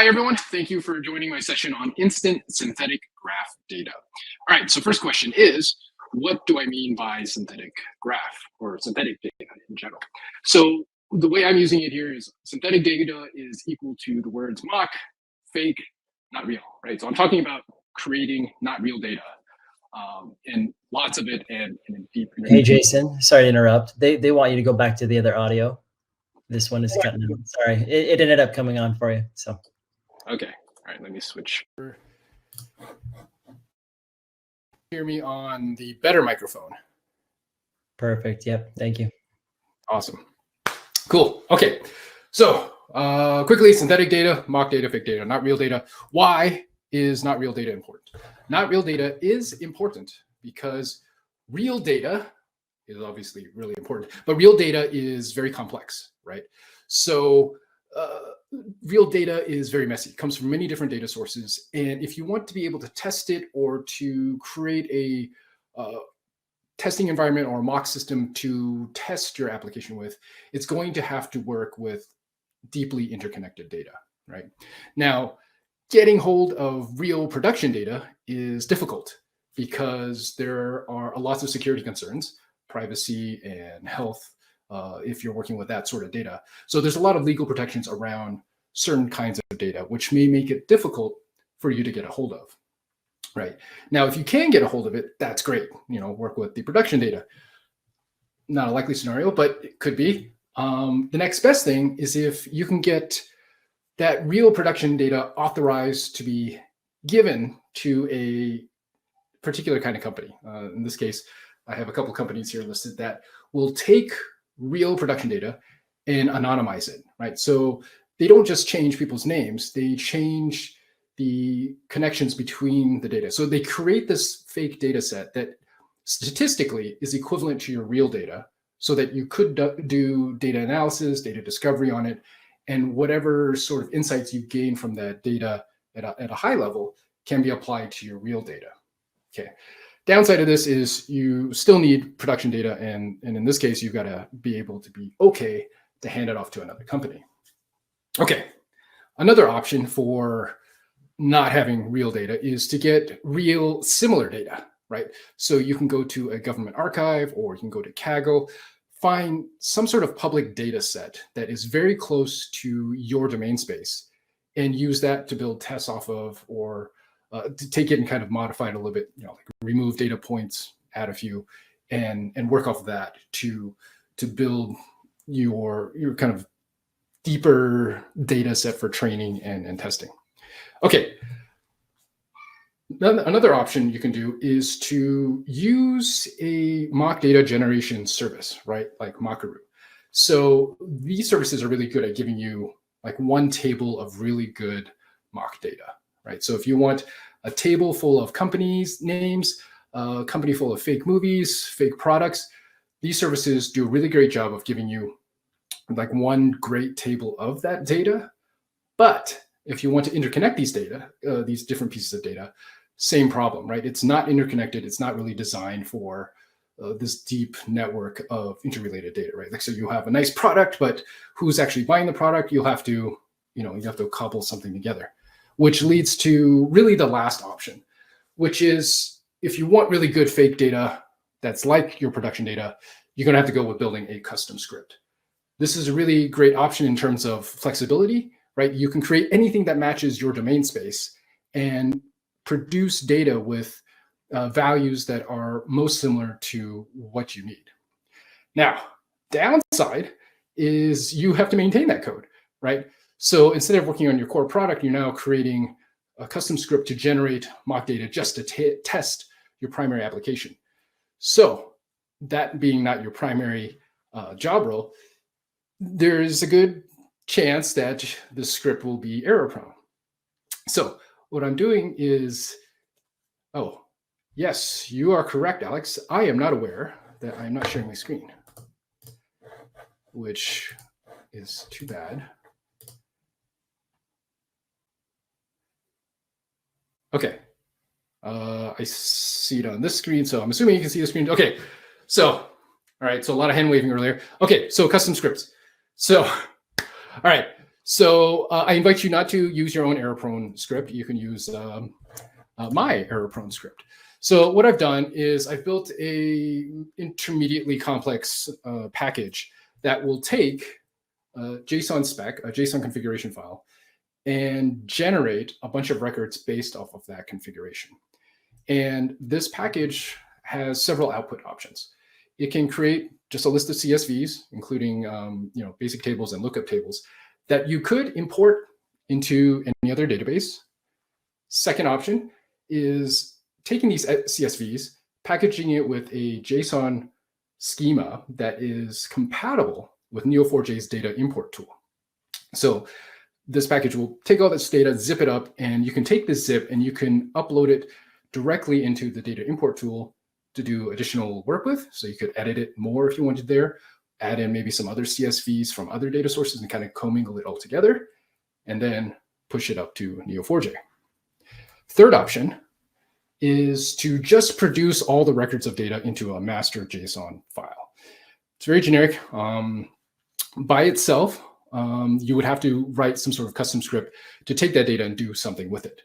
Hi, everyone. Thank you for joining my session on instant synthetic graph data. All right, so first question is, what do I mean by synthetic graph or synthetic data in general? So the way I'm using it here is synthetic data is equal to the words mock, fake, not real, right? So I'm talking about creating not real data and lots of it and in deep. Hey, Jason, sorry to interrupt. They want you to go back to the other audio. This one is cutting out. Sorry, it ended up coming on for you. So, okay, all right, let me switch. Hear me on the better microphone. Perfect. Yep. Thank you. Awesome. Cool. Okay. So quickly, synthetic data, mock data, fake data, not real data. Why is not real data important? Not real data is important because real data is obviously really important, but real data is very complex, right? So real data is very messy. It comes from many different data sources. And if you want to be able to test it or to create a testing environment or a mock system to test your application with, it's going to have to work with deeply interconnected data, right? Now, getting hold of real production data is difficult because there are lots of security concerns, privacy and health, if you're working with that sort of data. So there's a lot of legal protections around certain kinds of data, which may make it difficult for you to get a hold of. Right. Now, if you can get a hold of it, that's great. You know, work with the production data. Not a likely scenario, but it could be. The next best thing is if you can get that real production data authorized to be given to a particular kind of company. In this case, I have a couple companies here listed that will take real production data and anonymize it, right? So they don't just change people's names, they change the connections between the data. So they create this fake data set that statistically is equivalent to your real data so that you could do data analysis, data discovery on it, and whatever sort of insights you gain from that data at a high level can be applied to your real data. Okay. Downside of this is you still need production data, and in this case, you've got to be able to be okay to hand it off to another company. Okay. Another option for not having real data is to get real similar data, right? So you can go to a government archive or you can go to Kaggle, find some sort of public data set that is very close to your domain space and use that to build tests off of, or to take it and kind of modify it a little bit, you know, like remove data points, add a few, and work off of that to build your kind of deeper data set for training and testing. Okay. Another option you can do is to use a mock data generation service, right? Like Mockaroo. So these services are really good at giving you like one table of really good mock data, right? So if you want a table full of companies' names, a company full of fake movies, fake products, these services do a really great job of giving you like one great table of that data. But if you want to interconnect these data, these different pieces of data, same problem, right? It's not interconnected. It's not really designed for this deep network of interrelated data, right? Like, so you have a nice product, but who's actually buying the product? You'll have to, you have to cobble something together, which leads to really the last option, which is if you want really good fake data that's like your production data, you're going to have to go with building a custom script. This is a really great option in terms of flexibility, right? You can create anything that matches your domain space and produce data with values that are most similar to what you need. Now, downside is you have to maintain that code, right? So instead of working on your core product, you're now creating a custom script to generate mock data just to test your primary application. So that being not your primary job role, there's a good chance that the script will be error prone. So what I'm doing is, oh, yes, you are correct, Alex. I am not aware that I'm not sharing my screen, which is too bad. Okay, I see it on this screen, so I'm assuming you can see the screen. Okay, so, all right, so a lot of hand waving earlier. Okay, so custom scripts. So, all right, So I invite you not to use your own error-prone script. You can use my error-prone script. So what I've done is I've built a intermediately complex package that will take a JSON spec, a JSON configuration file, and generate a bunch of records based off of that configuration. And this package has several output options. It can create just a list of CSVs, including basic tables and lookup tables that you could import into any other database. Second option is taking these CSVs, packaging it with a JSON schema that is compatible with Neo4j's data import tool. So this package will take all this data, zip it up, and you can take this zip and you can upload it directly into the data import tool to do additional work with. So you could edit it more if you wanted there, add in maybe some other CSVs from other data sources and kind of commingle it all together, and then push it up to Neo4j. Third option is to just produce all the records of data into a master JSON file. It's very generic. By itself, you would have to write some sort of custom script to take that data and do something with it.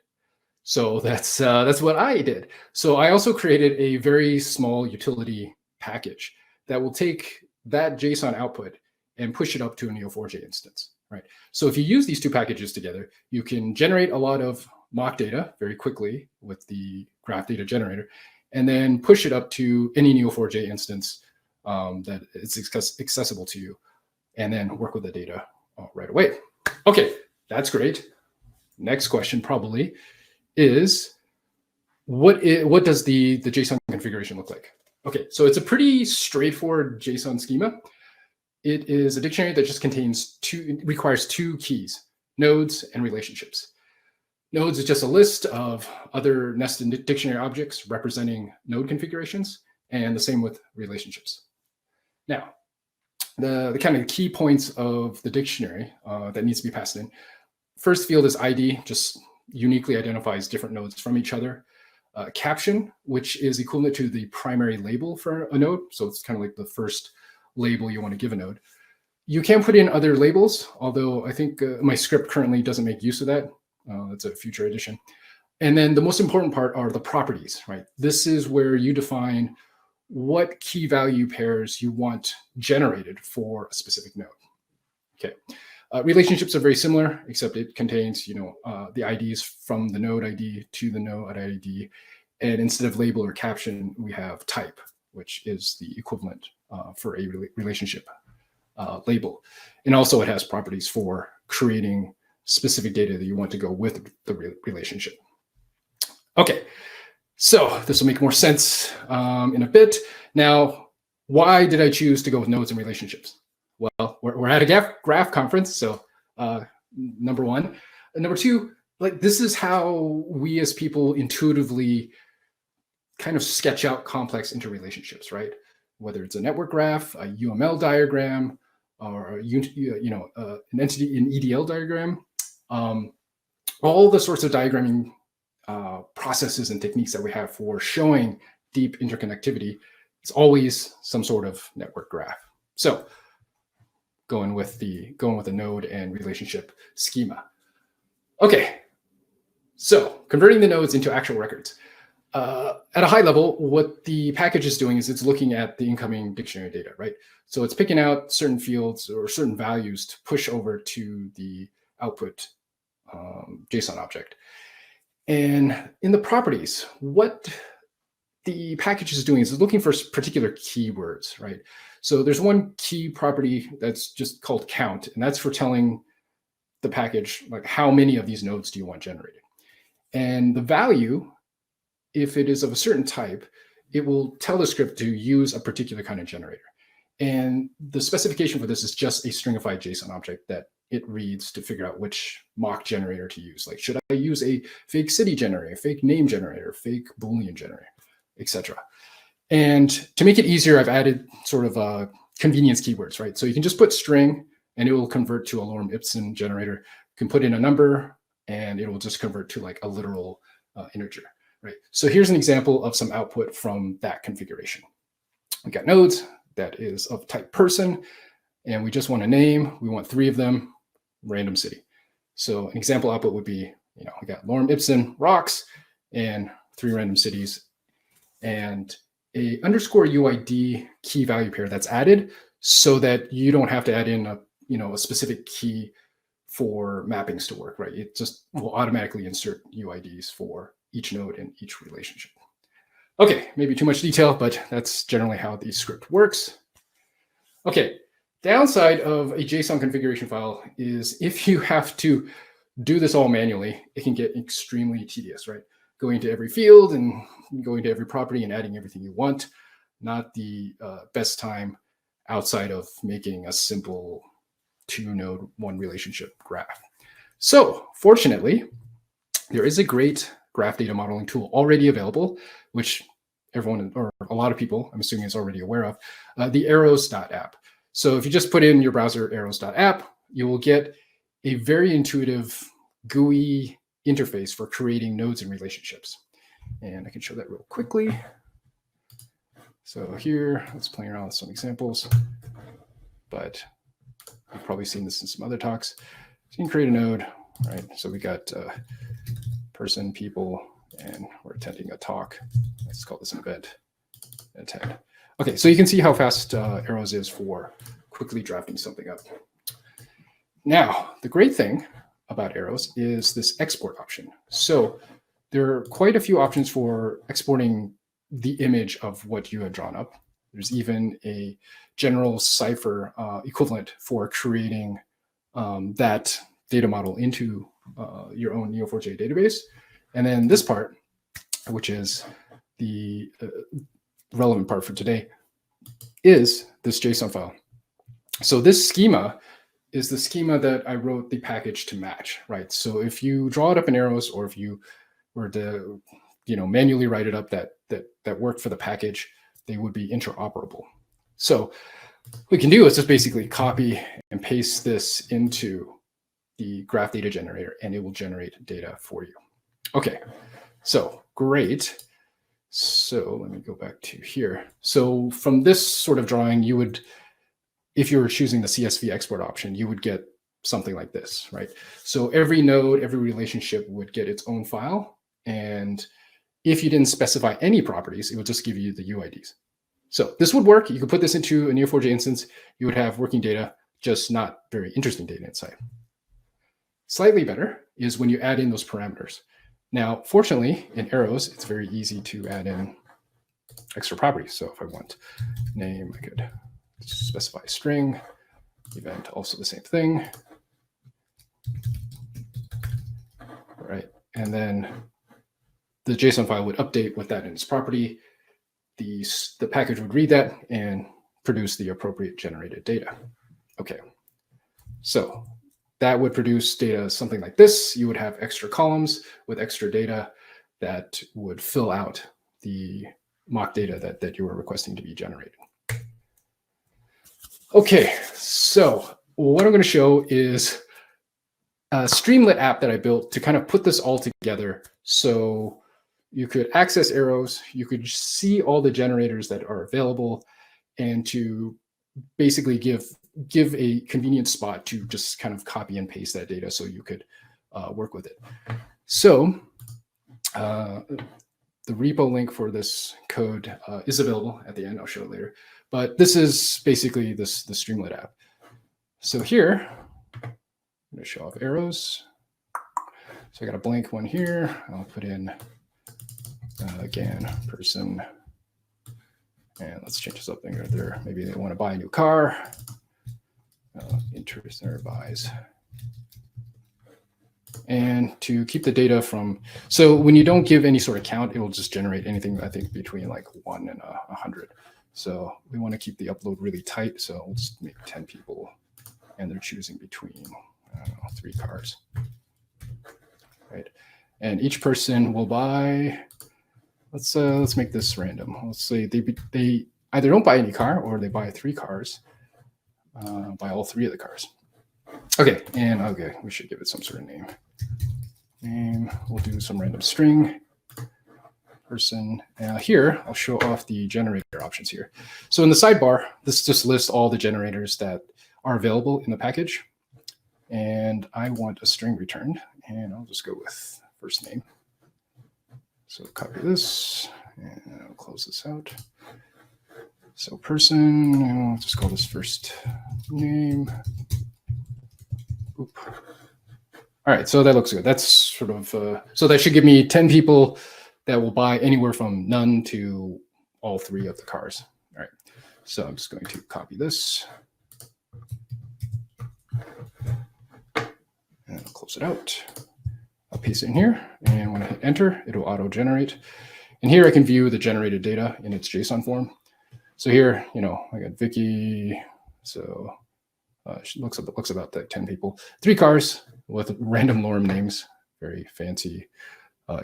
So that's what I did. So I also created a very small utility package that will take that JSON output and push it up to a Neo4j instance, right? So if you use these two packages together, you can generate a lot of mock data very quickly with the graph data generator, and then push it up to any Neo4j instance that is accessible to you, and then work with the data right away. Okay, that's great. Next question probably is, what does the JSON configuration look like? Okay, so it's a pretty straightforward JSON schema. It is a dictionary that just requires two keys, nodes and relationships. Nodes is just a list of other nested dictionary objects representing node configurations, and the same with relationships. Now, the kind of key points of the dictionary that needs to be passed in. First field is ID, just uniquely identifies different nodes from each other. Caption, which is equivalent to the primary label for a node. So it's kind of like the first label you want to give a node. You can put in other labels, although I think my script currently doesn't make use of that. That's a future edition. And then the most important part are the properties, right? This is where you define what key value pairs you want generated for a specific node. Okay. Relationships are very similar, except it contains, the IDs from the node ID to the node ID. And instead of label or caption, we have type, which is the equivalent for a relationship label. And also it has properties for creating specific data that you want to go with the relationship. Okay, so this will make more sense in a bit. Now, why did I choose to go with nodes and relationships? Well, we're at a graph conference, so number one. And number two, this is how we as people intuitively kind of sketch out complex interrelationships, right? Whether it's a network graph, a UML diagram, or an entity in EDL diagram, all the sorts of diagramming processes and techniques that we have for showing deep interconnectivity, it's always some sort of network graph. So going with the node and relationship schema. Okay, so converting the nodes into actual records. At a high level, what the package is doing is it's looking at the incoming dictionary data, right? So it's picking out certain fields or certain values to push over to the output JSON object. And in the properties, what the package is doing is it's looking for particular keywords, right? So there's one key property that's just called count, and that's for telling the package, how many of these nodes do you want generated? And the value, if it is of a certain type, it will tell the script to use a particular kind of generator. And the specification for this is just a stringified JSON object that it reads to figure out which mock generator to use. Like, should I use a fake city generator, fake name generator, fake Boolean generator, etc. And to make it easier, I've added sort of convenience keywords, right? So you can just put string and it will convert to a lorem ipsum generator. You can put in a number and it will just convert to a literal integer, right? So here's an example of some output from that configuration. We got nodes that is of type person, and we just want a name. We want 3 of them. random city. So an example output would be, I got Lorem Ipsum rocks and 3 random cities and a underscore UID key value pair that's added so that you don't have to add in a specific key for mappings to work, right? It just will automatically insert UIDs for each node in each relationship. Okay, maybe too much detail, but that's generally how the script works. Okay, downside of a JSON configuration file is if you have to do this all manually, it can get extremely tedious, right? Going to every field and going to every property and adding everything you want, not the best time outside of making a simple 2-node 1 relationship graph. So fortunately, there is a great graph data modeling tool already available, which everyone or a lot of people, I'm assuming, is already aware of, the arrows.app. So if you just put in your browser arrows.app, you will get a very intuitive GUI interface for creating nodes and relationships. And I can show that real quickly. So here, let's play around with some examples, but you've probably seen this in some other talks. So you can create a node, right? So we got person, people, and we're attending a talk. Let's call this an event. Attend. Okay, so you can see how fast Arrows is for quickly drafting something up. Now, the great thing about Arrows is this export option. So there are quite a few options for exporting the image of what you had drawn up. There's even a general Cypher equivalent for creating that data model into your own Neo4j database. And then this part, which is the relevant part for today, is this JSON file. So this schema is the schema that I wrote the package to match, right? So if you draw it up in Arrows, or if you were to, manually write it up that worked for the package, they would be interoperable. So what we can do is just basically copy and paste this into the graph data generator, and it will generate data for you. Okay, so great. So let me go back to here. So from this sort of drawing, you would, if you were choosing the CSV export option, you would get something like this, right? So every node, every relationship would get its own file. And if you didn't specify any properties, it would just give you the UIDs. So this would work. You could put this into a Neo4j instance. You would have working data, just not very interesting data inside. Slightly better is when you add in those parameters. Now, fortunately, in Arrows, it's very easy to add in extra properties. So if I want name, I could specify a string, event, also the same thing. All right, and then the JSON file would update with that in its property. The package would read that and produce the appropriate generated data. Okay, so that would produce data something like this. You would have extra columns with extra data that would fill out the mock data that you were requesting to be generated. Okay, so what I'm going to show is a Streamlit app that I built to kind of put this all together. So you could access Arrows, you could see all the generators that are available, and to basically give a convenient spot to just kind of copy and paste that data so you could work with it. So the repo link for this code is available at the end. I'll show it later. But this is basically the Streamlit app. So here, I'm going to show off Arrows. So I got a blank one here. I'll put in, again, person. And let's change something right there. Maybe they want to buy a new car. Interest or buys. And to keep the data from, so when you don't give any sort of count, it will just generate anything, I think, between like 1 and 100. So we want to keep the upload really tight. So we'll just make 10 people, and they're choosing between, I don't know, 3 cars. Right. And each person will buy, let's make this random. Let's say they either don't buy any car, or they buy 3 cars, buy all 3 of the cars. Okay, and okay, we should give it some sort of name. Name, we'll do some random string, person. Here, I'll show off the generator options here. So in the sidebar, this just lists all the generators that are available in the package. and I want a string returned, and I'll just go with first name. So copy this, and I'll close this out. So person, I'll just call this first name. Oop. All right, so that looks good. That's sort of, so that should give me 10 people that will buy anywhere from none to all 3 of the cars. All right, so I'm just going to copy this. And I'll close it out. I'll paste it in here, and when I hit enter, it'll auto-generate. And here I can view the generated data in its JSON form. So here, you know, I got Vicky, so she looks about the 10 people, 3 cars with random lorem names, very fancy,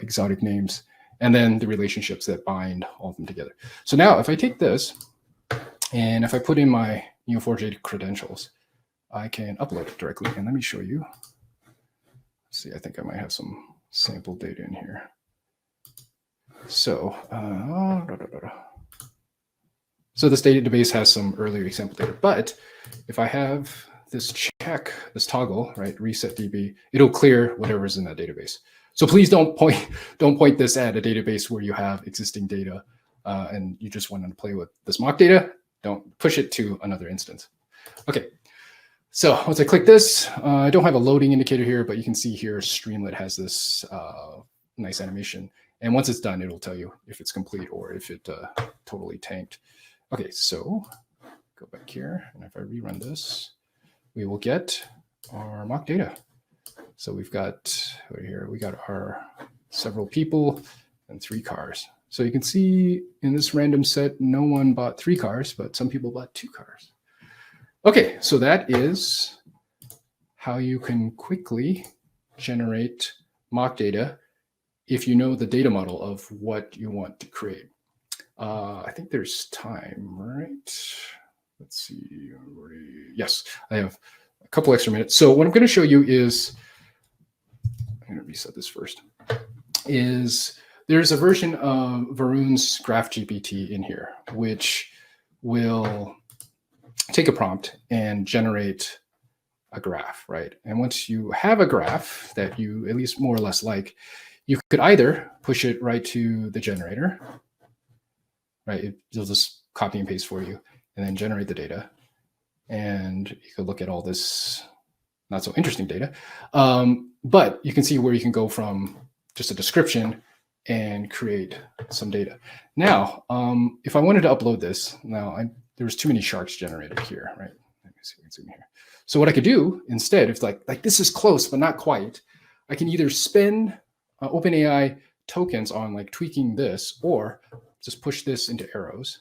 exotic names, and then the relationships that bind all of them together. So now if I take this, and if I put in my Neo4j credentials, I can upload it directly. And let me show you. Let's see, I think I might have some sample data in here. So, so this database has some earlier example data, but if I have this check, this toggle, right, reset DB, it'll clear whatever's in that database. So please don't point this at a database where you have existing data and you just want to play with this mock data. Don't push it to another instance. Okay, so once I click this, I don't have a loading indicator here, but you can see here Streamlit has this nice animation. And once it's done, it'll tell you if it's complete or if it totally tanked. Okay, so go back here, and if I rerun this, we will get our mock data. So we've got right here, we got our several people and 3 cars. So you can see in this random set, no one bought 3 cars, but some people bought 2 cars. Okay, so that is how you can quickly generate mock data if you know the data model of what you want to create. I think there's time, right? Let's see. Yes, I have a couple extra minutes. So what I'm going to show you is, I'm going to reset this first, is there's a version of Varun's Graph GPT in here, which will take a prompt and generate a graph, right? And once you have a graph that you at least more or less like, you could either push it right to the generator, right? It'll just copy and paste for you and then generate the data. And you could look at all this not so interesting data. But you can see where you can go from just a description and create some data. Now, if I wanted to upload this, there was too many sharks generated here, right? Let me see if I can zoom here. So what I could do instead, if like this is close, but not quite, I can either spend OpenAI tokens on like tweaking this, or just push this into arrows,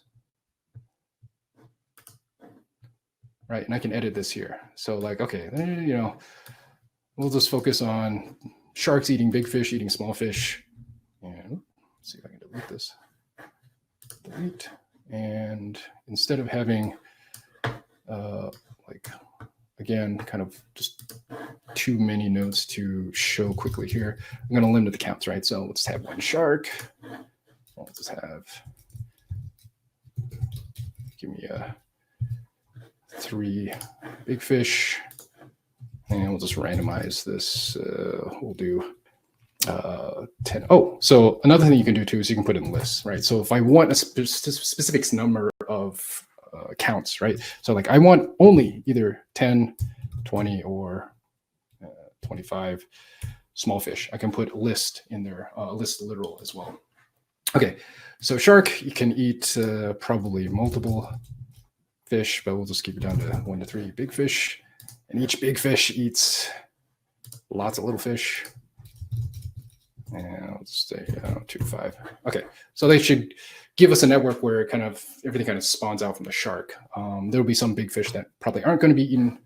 right? And I can edit this here. So like, okay, you know, we'll just focus on sharks eating big fish, eating small fish. And let's see if I can delete this. Delete. And instead of having like, again, kind of just too many nodes to show quickly here, I'm going to limit the counts, right? So let's have 1 shark. Let's just have, give me 3 big fish, and we'll just randomize this. We'll do 10. Oh, so another thing you can do too is you can put in lists, right? So if I want a specific number of counts, right? So like I want only either 10, 20, or 25 small fish. I can put a list in there, a list literal as well. Okay, so shark, you can eat probably multiple fish, but we'll just keep it down to 1 to 3 big fish. And each big fish eats lots of little fish. And I'll just say 2 to 5. Okay, so they should give us a network where everything kind of spawns out from the shark. There'll be some big fish that probably aren't going to be eaten,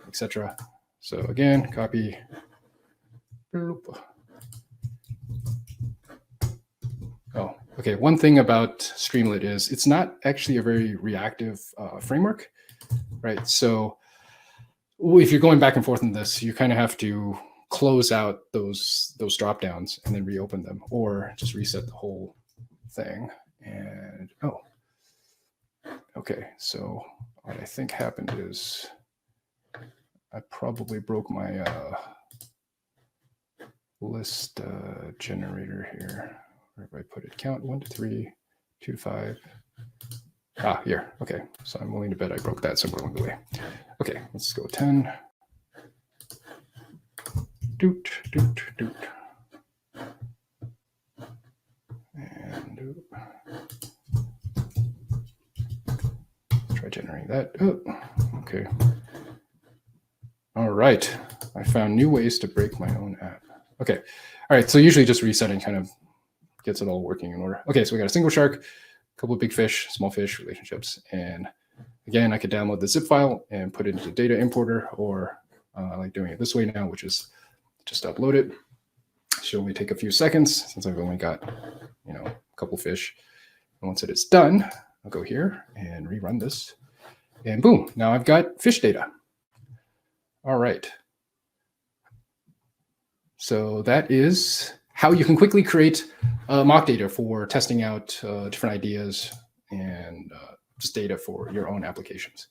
etc. So again, copy. Oh, okay. One thing about Streamlit is it's not actually a very reactive framework, right? So if you're going back and forth in this, you kind of have to close out those drop downs and then reopen them, or just reset the whole thing. And oh, okay. So what I think happened is I probably broke my list generator here. Where do I put it? Count 1 to 3, 2 to 5. Ah, here. Okay. So I'm willing to bet I broke that somewhere along the way. Okay, let's go 10. Doot, doot, doot. And doot. Try generating that. Oh, okay. All right. I found new ways to break my own app. Okay. All right. So usually just resetting kind of gets it all working in order. Okay. So we got a single shark, a couple of big fish, small fish, relationships. And again, I could download the zip file and put it into data importer, or I like doing it this way now, which is just upload it. Should only take a few seconds since I've only got, a couple fish. And once it is done, I'll go here and rerun this. And boom, now I've got fish data. All right. So that is how you can quickly create mock data for testing out different ideas and just data for your own applications.